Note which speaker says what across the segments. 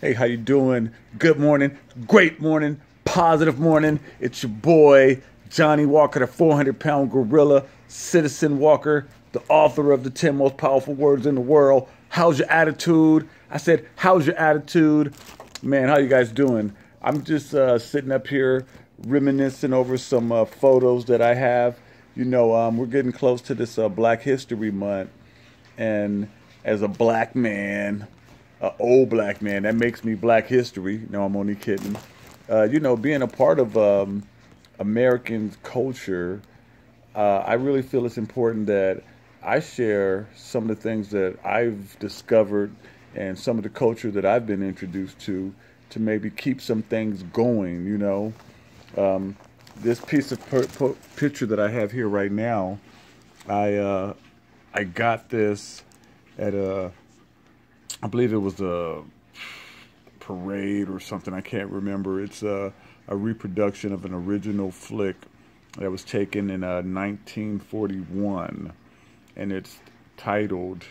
Speaker 1: Hey, how you doing? Good morning, great morning, positive morning. It's your boy, Johnny Walker, the 400-pound gorilla, Citizen Walker, the author of the 10 most powerful words in the world. How's your attitude? I said, how's your attitude? Man, how you guys doing? I'm just sitting up here reminiscing over some photos that I have. We're getting close to this Black History Month. And as a black man, an old black man, that makes me Black History. No, I'm only kidding. Being a part of American culture, I really feel it's important that I share some of the things that I've discovered and some of the culture that I've been introduced to maybe keep some things going. This piece of picture that I have here right now, I got this at I believe it was a parade or something. I can't remember. It's a reproduction of an original flick that was taken in 1941, and it's titled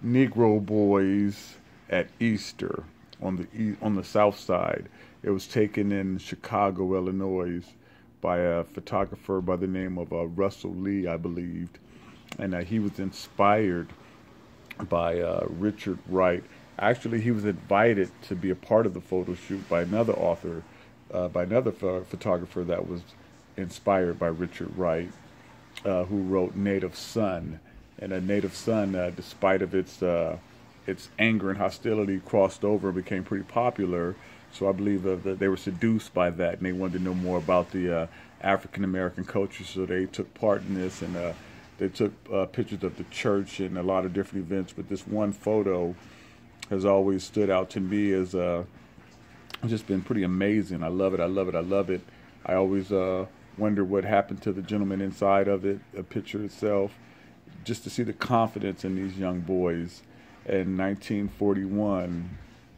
Speaker 1: "Negro Boys at Easter" on the Southside. It was taken in Chicago, Illinois, by a photographer by the name of Russell Lee, I believed, and he was inspired by Richard Wright. Actually, he was invited to be a part of the photo shoot by another author, by another photographer that was inspired by Richard Wright, who wrote Native Son. And a Native Son, despite of its anger and hostility, crossed over and became pretty popular. So I believe that they were seduced by that, and they wanted to know more about the African American culture. So they took part in this, and they took pictures of the church and a lot of different events. But this one photo has always stood out to me as just been pretty amazing. I love it. I love it. I love it. I always wonder what happened to the gentleman inside of it, the picture itself, just to see the confidence in these young boys in 1941.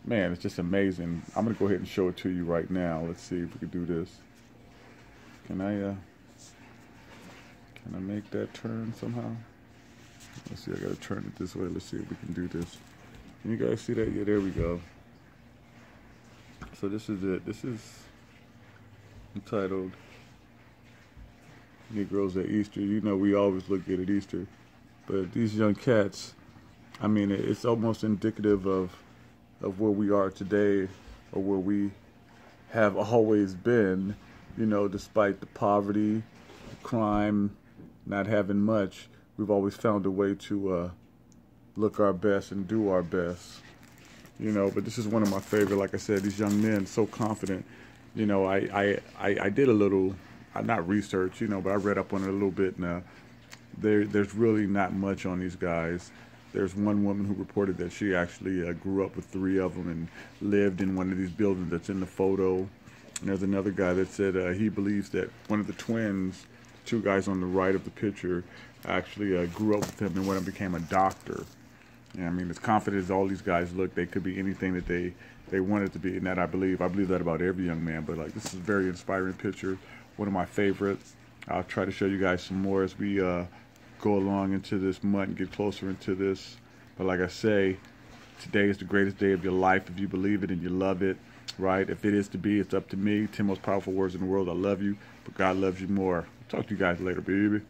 Speaker 1: Man, it's just amazing. I'm going to go ahead and show it to you right now. Let's see if we can do this. Can I make that turn somehow? Let's see, I got to turn it this way. Let's see if we can do this. Can you guys see that? Yeah, there we go. So this is it. This is entitled Negroes at Easter. You know, we always look good at Easter. But these young cats, I mean, it's almost indicative of where we are today, or where we have always been, despite the poverty, the crime, not having much. We've always found a way to look our best and do our best, but this is one of my favorite. Like I said, these young men, so confident. I did a little, not research, but I read up on it a little bit, and there's really not much on these guys. There's one woman who reported that she actually grew up with 3 of them and lived in one of these buildings that's in the photo. And there's another guy that said he believes that one of the twins, 2 guys on the right of the picture, actually grew up with him and went and became a doctor. I mean, as confident as all these guys look, they could be anything that they wanted to be, and that I believe that about every young man. But like, this is a very inspiring picture, one of my favorites. I'll try to show you guys some more as we go along into this month and get closer into this. But like I say, today is the greatest day of your life if you believe it and you love it, right? If it is to be, it's up to me. 10 most powerful words in the world. I love you, but God loves you more. Talk to you guys later, baby.